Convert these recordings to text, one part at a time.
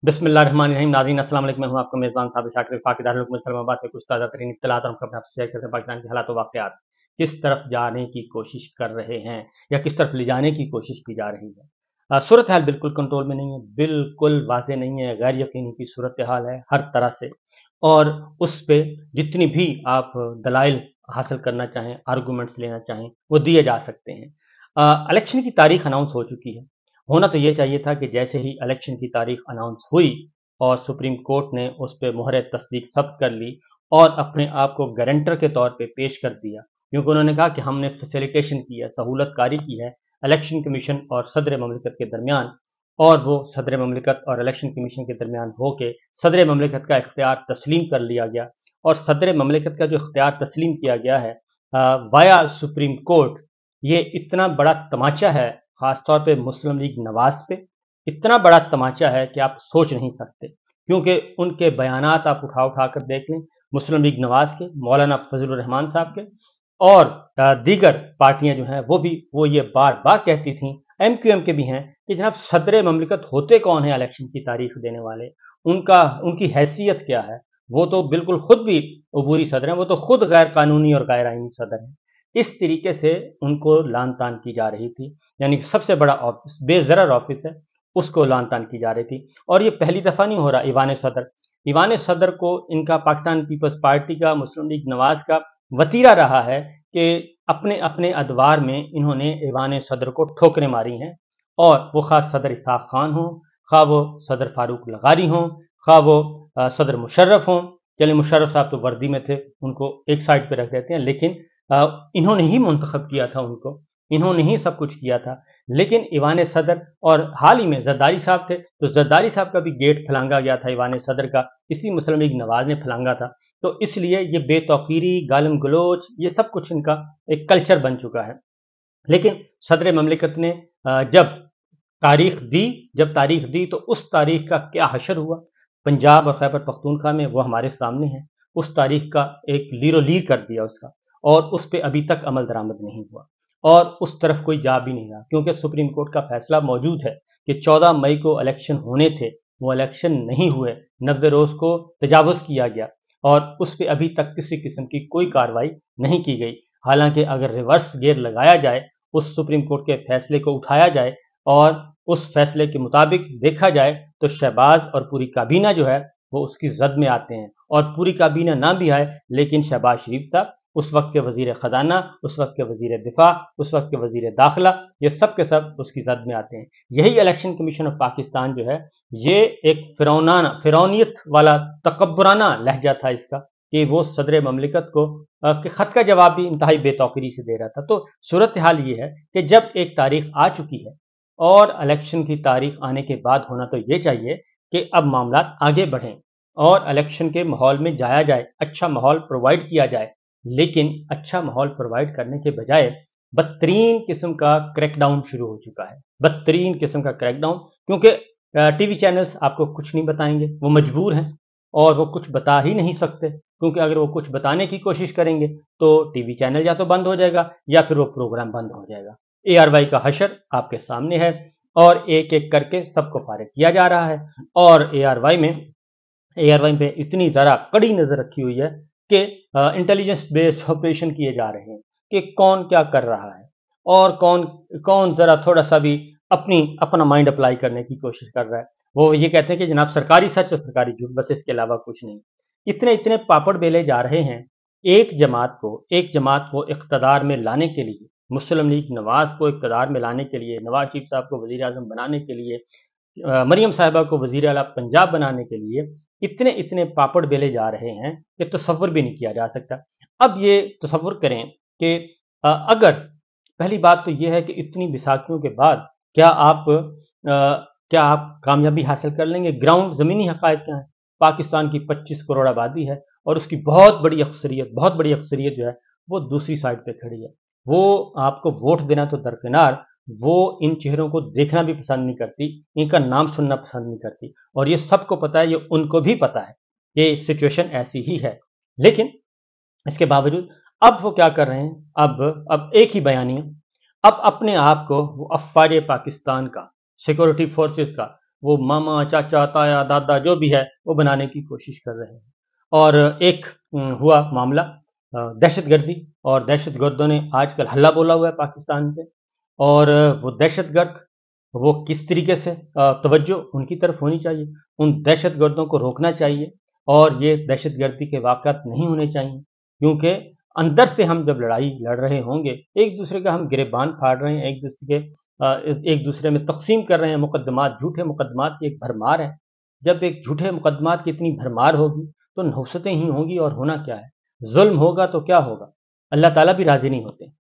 बिस्मिल्लाहिर्रहमानिर्रहीम। नाज़रीन अस्सलाम वालेकुम। मैं हूं आपका मेज़बान साबिर शाकिर वफाकी दारुल इस्लामाबाद से कुछ ताज़ा तरीन इत्तलात और हम अपने आपसे शेयर करते हैं। पाकिस्तान के हालात व वाक़यात किस तरफ जाने की कोशिश कर रहे हैं या किस तरफ ले जाने की कोशिश की जा रही है। सूरत हाल बिल्कुल कंट्रोल में नहीं है, बिल्कुल वाज़ेह नहीं है, गैर यकीनी की सूरत हाल है हर तरह से। और उस पे जितनी भी आप दलाइल हासिल करना चाहें, आर्गूमेंट्स लेना चाहें, वो दिए जा सकते हैं। इलेक्शन की तारीख अनाउंस हो चुकी है। होना तो ये चाहिए था कि जैसे ही इलेक्शन की तारीख अनाउंस हुई और सुप्रीम कोर्ट ने उस पर मोहर तस्दीक सब कर ली और अपने आप को गारंटर के तौर पे पेश कर दिया, क्योंकि उन्होंने कहा कि हमने फैसिलिटेशन की है, सहूलत कारी की है इलेक्शन कमीशन और सदर ममलिकत के दरमियान। और वो सदर ममलिकत और इलेक्शन कमीशन के दरमियान होके सदर ममलिकत का इख्तियार तस्लीम कर लिया गया। और सदर ममलिकत का जो इख्तियार तस्लीम किया गया है वाया सुप्रीम कोर्ट, ये इतना बड़ा तमाचा है, खासतौर पे मुस्लिम लीग नवाज पे इतना बड़ा तमाचा है कि आप सोच नहीं सकते। क्योंकि उनके बयानात आप उठा कर देख लें, मुस्लिम लीग नवाज के, मौलाना फजलुर रहमान साहब के और दीगर पार्टियां जो हैं वो ये बार बार कहती थीं, MQM के भी हैं, कि जनाब सदर ममलिकत होते कौन है इलेक्शन की तारीख देने वाले, उनकी हैसियत क्या है। वो तो बिल्कुल खुद भी अबूरी सदर हैं, वो तो खुद गैर कानूनी और गैर आईनी सदर हैं। इस तरीके से उनको लान तान की जा रही थी, यानी सबसे बड़ा ऑफिस, बेजरर ऑफिस है, उसको लान तान की जा रही थी। और ये पहली दफा नहीं हो रहा। ईवान सदर को इनका पाकिस्तान पीपल्स पार्टी का, मुस्लिम लीग नवाज का वतीरा रहा है कि अपने अपने अदवार में इन्होंने ईवान सदर को ठोकरें मारी हैं। और वो खास सदर इसाक खान हो, खा वो सदर फारूक लगारी हो, खा वो सदर मुशर्रफ हो। चले मुशर्रफ साहब तो वर्दी में थे, उनको एक साइड पे रख देते हैं, लेकिन इन्होंने ही मुंतखब किया था उनको, इन्होंने ही सब कुछ किया था। लेकिन ईवान सदर, और हाल ही में जरदारी साहब थे, तो जरदारी साहब का भी गेट फलांगा गया था ईवान सदर का, इसी मुस्लिम लीग नवाज ने फलांगा था। तो इसलिए ये बेतौकीरी, गालम गलोच, ये सब कुछ इनका एक कल्चर बन चुका है। लेकिन सदर ममलिकत ने जब तारीख दी तो उस तारीख का क्या हशर हुआ पंजाब और खैबर पख्तूनख्वा में, वो हमारे सामने है। उस तारीख का एक लीरो लीर कर दिया उसका, और उस पर अभी तक अमल दरामद नहीं हुआ और उस तरफ कोई जा भी नहीं रहा, क्योंकि सुप्रीम कोर्ट का फैसला मौजूद है कि 14 मई को इलेक्शन होने थे, वो इलेक्शन नहीं हुए, 90 रोज को तजावुज किया गया और उस पर अभी तक किसी किस्म की कोई कार्रवाई नहीं की गई। हालांकि अगर रिवर्स गेयर लगाया जाए, उस सुप्रीम कोर्ट के फैसले को उठाया जाए और उस फैसले के मुताबिक देखा जाए, तो शहबाज और पूरी काबीना जो है वो उसकी जद में आते हैं। और पूरी काबीना ना भी आए, लेकिन शहबाज शरीफ साहब, उस वक्त के वजीर खजाना, उस वक्त के वजीर दिफा, उस वक्त के वजीर दाखिला, ये सब के सब उसकी जद में आते हैं। यही इलेक्शन कमीशन ऑफ पाकिस्तान जो है, ये एक फिरौनियत वाला तकब्बराना लहजा था इसका, कि वो सदर ममलिकत को के खत का जवाब भी इंतहाई बेतौकीरी से दे रहा था। तो सूरत हाल ये है कि जब एक तारीख आ चुकी है और इलेक्शन की तारीख आने के बाद होना तो ये चाहिए कि अब मामला आगे बढ़ें और इलेक्शन के माहौल में जाया जाए, अच्छा माहौल प्रोवाइड किया जाए। लेकिन अच्छा माहौल प्रोवाइड करने के बजाय बदतरीन किस्म का क्रैकडाउन शुरू हो चुका है, बदतरीन किस्म का क्रैकडाउन। क्योंकि टीवी चैनल्स आपको कुछ नहीं बताएंगे, वो मजबूर हैं और वो कुछ बता ही नहीं सकते, क्योंकि अगर वो कुछ बताने की कोशिश करेंगे तो टीवी चैनल या तो बंद हो जाएगा या फिर वो प्रोग्राम बंद हो जाएगा। ARY का हशर आपके सामने है और एक एक करके सबको फारिग किया जा रहा है। और ARY पे इतनी ज़रा कड़ी नज़र रखी हुई है कि इंटेलिजेंस बेस्ड ऑपरेशन किए जा रहे हैं कि कौन क्या कर रहा है और कौन कौन ज़रा थोड़ा सा भी अपना माइंड अप्लाई करने की कोशिश कर रहा है। वो ये कहते हैं कि जनाब सरकारी सच और सरकारी झूठ, बस इसके अलावा कुछ नहीं। इतने इतने पापड़ बेले जा रहे हैं एक जमात को इख्तदार में लाने के लिए, मुस्लिम लीग नवाज को इख्तदार में लाने के लिए, नवाज शरीफ साहब को वजीर आजम बनाने के लिए, मरियम साहिबा को वजीर आला पंजाब बनाने के लिए इतने इतने पापड़ बेले जा रहे हैं कि तसव्वुर भी नहीं किया जा सकता। अब ये तसव्वुर करें कि अगर पहली बात तो यह है कि इतनी बिसाखियों के बाद क्या आप कामयाबी हासिल कर लेंगे। ग्राउंड ज़मीनी हक़ाइक़ क्या है। पाकिस्तान की 25 करोड़ आबादी है और उसकी बहुत बड़ी अक्सरियत जो है वो दूसरी साइड पे खड़ी है। वो आपको वोट देना तो दरकिनार, वो इन चेहरों को देखना भी पसंद नहीं करती, इनका नाम सुनना पसंद नहीं करती। और ये सबको पता है, ये उनको भी पता है, ये सिचुएशन ऐसी ही है। लेकिन इसके बावजूद अब वो क्या कर रहे हैं, अब एक ही बयानिया, अब अपने आप को वो अफ़वाज पाकिस्तान का, सिक्योरिटी फोर्सेस का वो मामा, चाचा, ताया, दादा जो भी है वो बनाने की कोशिश कर रहे हैं। और एक हुआ मामला दहशतगर्दी, और दहशतगर्दों ने आजकल हल्ला बोला हुआ है पाकिस्तान पे। और वो दहशतगर्द वो किस तरीके से तवज्जो उनकी तरफ होनी चाहिए, उन दहशतगर्दों को रोकना चाहिए, और ये दहशतगर्दी के वाक़यात नहीं होने चाहिए, क्योंकि अंदर से हम जब लड़ाई लड़ रहे होंगे, एक दूसरे का हम गिरेबान फाड़ रहे हैं, एक दूसरे में तकसीम कर रहे हैं, मुकदमात, झूठे मुकदमात की एक भरमार है। जब एक झूठे मुकदमात की इतनी भरमार होगी तो नहुसतें ही होंगी, और होना क्या है, जुल्म होगा तो क्या होगा, अल्लाह ताला भी राजी नहीं होते।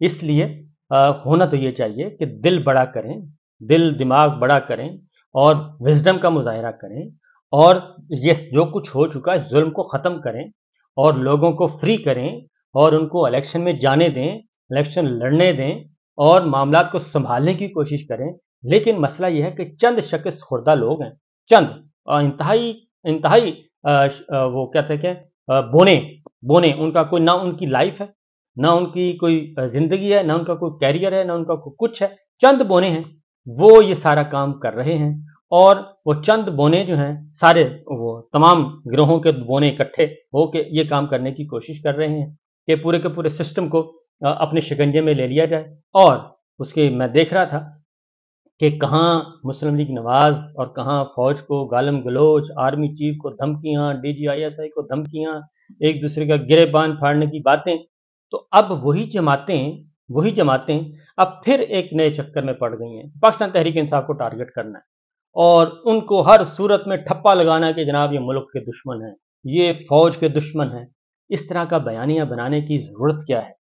इसलिए होना तो ये चाहिए कि दिल बड़ा करें, दिल दिमाग बड़ा करें, और विजडम का मुजाहरा करें, और ये जो कुछ हो चुका है जुल्म को ख़त्म करें, और लोगों को फ्री करें, और उनको इलेक्शन में जाने दें, इलेक्शन लड़ने दें, और मामलात को संभालने की कोशिश करें। लेकिन मसला यह है कि चंद शख्स खुर्दा लोग हैं, चंद इंतहाई इंतहाई वो कहते हैं कि बोने बोने, उनका कोई ना उनकी लाइफ है, ना उनकी कोई जिंदगी है, ना उनका कोई कैरियर है, ना उनका कोई कुछ है, चंद बोने हैं, वो ये सारा काम कर रहे हैं। और वो चंद बोने जो हैं सारे, वो तमाम गिरोहों के बोने इकट्ठे होकर ये काम करने की कोशिश कर रहे हैं कि पूरे के पूरे सिस्टम को अपने शिकंजे में ले लिया जाए। और उसके मैं देख रहा था कि कहाँ मुस्लिम लीग नवाज और कहाँ फौज को गालम गलोच, आर्मी चीफ को धमकियाँ, DGISI को धमकियाँ, एक दूसरे का गिरेबान फाड़ने की बातें। तो अब वही जमातें अब फिर एक नए चक्कर में पड़ गई हैं। पाकिस्तान तहरीक इंसाफ को टारगेट करना है, और उनको हर सूरत में ठप्पा लगाना है कि जनाब ये मुल्क के दुश्मन हैं, ये फौज के दुश्मन हैं। इस तरह का बयानिया बनाने की ज़रूरत क्या है?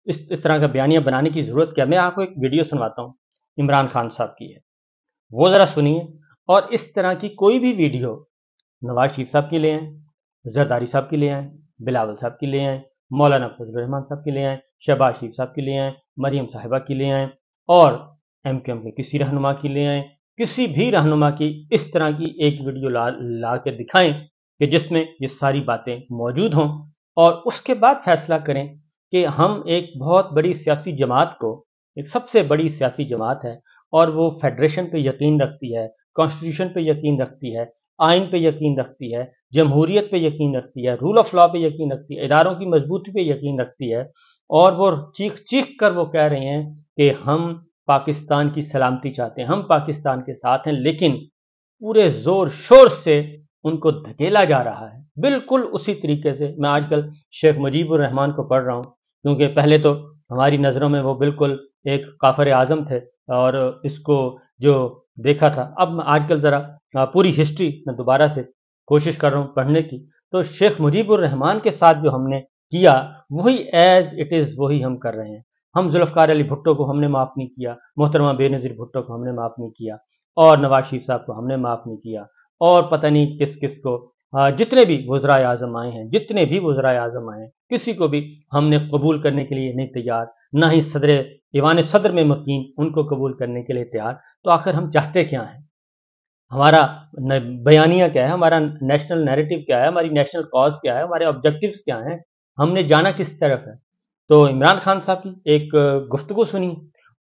इस तरह का बयानिया बनाने की ज़रूरत क्या है? मैं आपको एक वीडियो सुनवाता हूँ, इमरान खान साहब की है, वो ज़रा सुनिए। और इस तरह की कोई भी वीडियो नवाज शरीफ साहब की ले आएँ, जरदारी साहब की ले आएँ, बिलावल साहब की ले आएँ, मौलाना फजल रहमान साहब की ले आएँ, शहबाज शरीफ साहब की ले आएँ, मरियम साहिबा की ले आएँ, और MQM के किसी रहनुमा की ले आएँ, किसी भी रहनुमा की इस तरह की एक वीडियो ला के दिखाएं कि जिसमें ये सारी बातें मौजूद हों, और उसके बाद फैसला करें कि हम एक बहुत बड़ी सियासी जमात को, एक सबसे बड़ी सियासी जमात है, और वो फेडरेशन पे यकीन रखती है, कॉन्स्टिट्यूशन पे यकीन रखती है, आइन पे यकीन रखती है, जमहूरियत पे यकीन रखती है, रूल ऑफ लॉ पे यकीन रखती है, इदारों की मजबूती पे यकीन रखती है, और वो चीख चीख कर वो कह रहे हैं कि हम पाकिस्तान की सलामती चाहते हैं, हम पाकिस्तान के साथ हैं, लेकिन पूरे जोर शोर से उनको धकेला जा रहा है। बिल्कुल उसी तरीके से मैं आजकल शेख मुजीबुर रहमान को पढ़ रहा हूँ, क्योंकि पहले तो हमारी नज़रों में वो बिल्कुल एक काफिर आज़म थे, और इसको जो देखा था, अब मैं आजकल ज़रा पूरी हिस्ट्री में दोबारा से कोशिश कर रहा हूँ पढ़ने की। तो शेख मुजीबुर रहमान के साथ जो हमने किया वही एज इट इज़ वही हम कर रहे हैं। हम जुल्फ़िकार अली भुट्टो को हमने माफ़ नहीं किया, मोहतरमा बेनज़ीर भुट्टो को हमने माफ़ नहीं किया, और नवाज शरीफ साहब को हमने माफ़ नहीं किया, और पता नहीं किस किस को, जितने भी वज़राए आज़म आए हैं, जितने भी वज़राए आज़म आए हैं, किसी को भी हमने कबूल करने के लिए नहीं तैयार, ना ही ईवान सदर में मकीन उनको कबूल करने के लिए तैयार। तो आखिर हम चाहते क्या हैं? हमारा बयानिया क्या है? हमारा नेशनल नैरेटिव क्या है? हमारी नेशनल कॉज क्या है? हमारे ऑब्जेक्टिव्स क्या हैं? हमने जाना किस तरफ है? तो इमरान खान साहब की एक गुफ्तगू सुनी,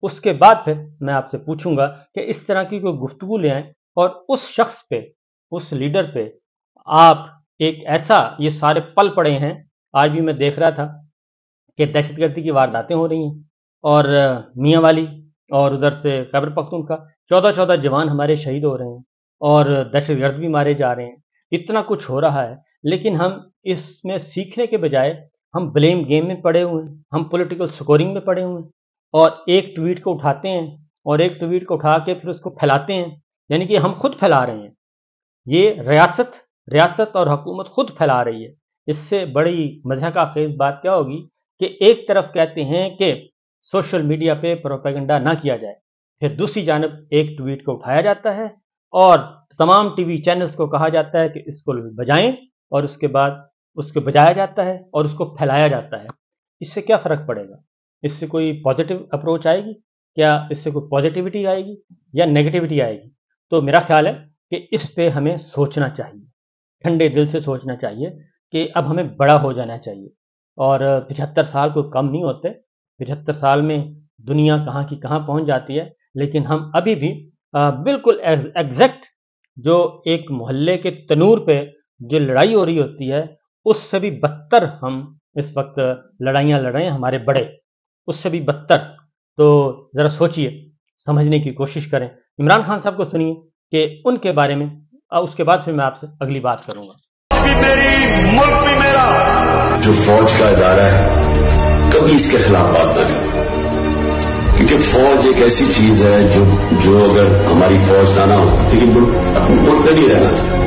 उसके बाद फिर मैं आपसे पूछूंगा कि इस तरह की कोई गुफ्तगू ले आएं, और उस शख्स पे, उस लीडर पे आप एक ऐसा, ये सारे पल पड़े हैं, आज भी मैं देख रहा था कि दहशतगर्दी की वारदातें हो रही हैं, और मियाँ वाली और उधर से खैबर पख्तूनख्वा 14-14 जवान हमारे शहीद हो रहे हैं, और दहशतगर्द भी मारे जा रहे हैं। इतना कुछ हो रहा है, लेकिन हम इसमें सीखने के बजाय हम ब्लेम गेम में पड़े हुए हैं, हम पॉलिटिकल स्कोरिंग में पड़े हुए हैं, और एक ट्वीट को उठाते हैं, और एक ट्वीट को उठा के फिर उसको फैलाते हैं, यानी कि हम खुद फैला रहे हैं। ये रियासत और हुकूमत खुद फैला रही है। इससे बड़ी मज़हक़ बात क्या होगी कि एक तरफ कहते हैं कि सोशल मीडिया पे प्रोपेगेंडा ना किया जाए, फिर दूसरी जानब एक ट्वीट को उठाया जाता है, और तमाम टीवी चैनल्स को कहा जाता है कि इसको बजाएं, और उसके बाद उसको बजाया जाता है और उसको फैलाया जाता है। इससे क्या फ़र्क पड़ेगा? इससे कोई पॉजिटिव अप्रोच आएगी क्या? इससे कोई पॉजिटिविटी आएगी या नेगेटिविटी आएगी? तो मेरा ख्याल है कि इस पे हमें सोचना चाहिए, ठंडे दिल से सोचना चाहिए कि अब हमें बड़ा हो जाना चाहिए। और 75 साल कोई कम नहीं होते। 75 साल में दुनिया कहाँ की कहाँ पहुँच जाती है, लेकिन हम अभी भी بالکل ایگزیکٹ جو ایک محلے کے تنور پہ جو لڑائی ہو رہی ہوتی ہے اس سے بھی بدتر ہم اس وقت لڑائیاں لڑ رہے ہیں، ہمارے بڑے اس سے بھی بدتر. تو ذرا سوچئے، سمجھنے کی کوشش کریں. عمران خان صاحب کو سنیے کہ ان کے بارے میں، اس کے بعد پھر میں آپ سے اگلی بات کروں گا. بھی میری، ملک بھی میرا. جو فوج کا ادارہ ہے کبھی اس کے خلاف بات نہ کریں، کیونکہ فوج ایک ایسی چیز ہے جو اگر ہماری فوج نہ ہو تو یہ ملک نہیں رہنا تھا.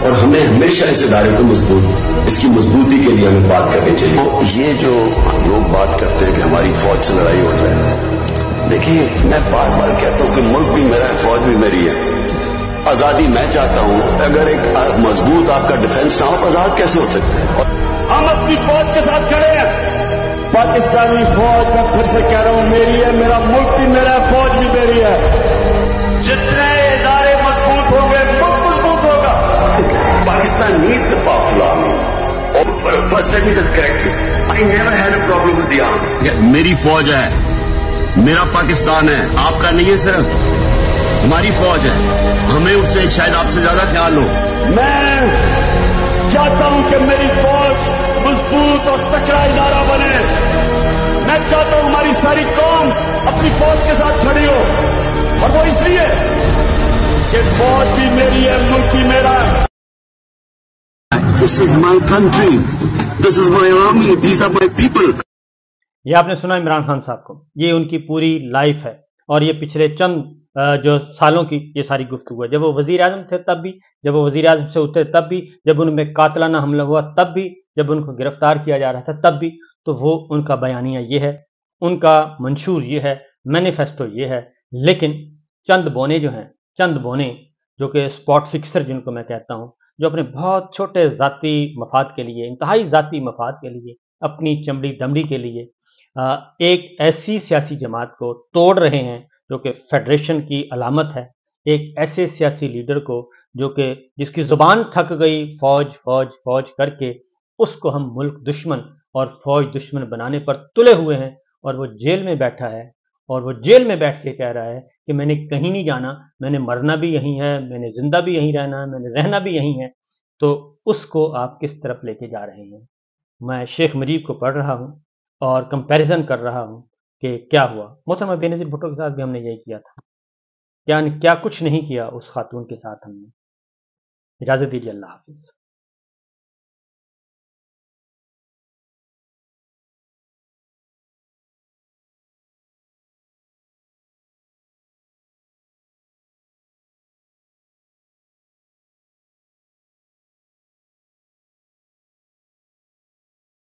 اور ہمیں ہمیشہ اس ادارے کو اس کی مضبوطی کے لیے ہمیں بات کرنی چاہیے. تو یہ جو لوگ بات کرتے ہیں کہ ہماری فوج سے لڑائی ہو جائے، دیکھیے میں بار بار کہتا ہوں کہ ملک بھی میرا ہے، فوج بھی میری ہے. آزادی میں چاہتا ہوں. اگر ایک مضبوط آپ کا ڈیفنس نہ ہو تو آزاد کیسے ہو سکتے ہیں؟ ہم اپنی فوج کے ساتھ کھڑے ہیں. پاکستانی فوج میں پھر سے کہہ رہا ہوں میری ہے، میرا ملک بھی میرا ہے، فوج بھی میری ہے. جتنے ادارے مضبوط ہوں گے ملک مضبوط ہوگا. Pakistan needs a powerful army. First let me just correct you. I never had a problem with the army. میری فوج ہے، میرا پاکستان ہے، آپ کا نہیں ہے. صرف ہماری فوج ہے، ہمیں اس سے شاید آپ سے زیادہ خیال ہو. میں چاہتا ہوں کہ میری فوج مضبوط اور تکڑا ادارہ بنے. میں چاہتا ہوں ہماری ساری قوم اپنی فوج کے ساتھ کھڑی ہو، اور وہ اس لیے کہ فوج بھی میری ہے، ملک بھی میرا ہے. This is my country. This is my army. These are my people. یہ آپ نے سنا عمران خان صاحب کو، یہ ان کی پوری لائف ہے، اور یہ پچھلے چند جو سالوں کی یہ ساری گفتگو ہے. جب وہ وزیر اعظم تھے تب بھی، جب وہ وزیر اعظم سے اترے تب بھی، جب ان میں قاتلانہ حملہ ہوا تب بھی، جب ان کو گرفتار کیا جا رہا تھا تب بھی. تو وہ ان کا بیانیہ یہ ہے، ان کا منشور یہ ہے، مینیفیسٹو یہ ہے. لیکن چند بونے جو ہیں، چند بونے جو کہ اسپاٹ فکسر جن کو میں کہتا ہوں، جو اپنے بہت چھوٹے ذاتی مفاد کے لیے، انتہائی ذاتی مفاد کے لیے، اپنی چمڑی دمڑی کے لیے ایک ایسی سیاسی جماعت کو توڑ رہے ہیں جو کہ فیڈریشن کی علامت ہے. ایک ایسے سیاسی لیڈر کو جو کہ جس کی زبان تھک گئی فوج فوج فوج کر کے، اس کو ہم ملک دشمن اور فوج دشمن بنانے پر تلے ہوئے ہیں، اور وہ جیل میں بیٹھا ہے، اور وہ جیل میں بیٹھ کے کہہ رہا ہے کہ میں نے کہیں نہیں جانا، میں نے مرنا بھی یہیں ہے، میں نے زندہ بھی یہیں رہنا ہے، میں نے رہنا بھی یہیں ہے. تو اس کو آپ کس طرف لے کے جا رہے ہیں؟ میں شیخ مجیب کو پڑھ رہا ہوں اور کمپیریزن کر رہا ہوں کہ کیا ہوا. محترمہ بینظیر بھٹو کے ساتھ بھی ہم نے یہی کیا تھا، کیا کچھ نہیں کیا اس خاتون کے ساتھ ہم نے. اجازت دیجیے، اللہ حافظ.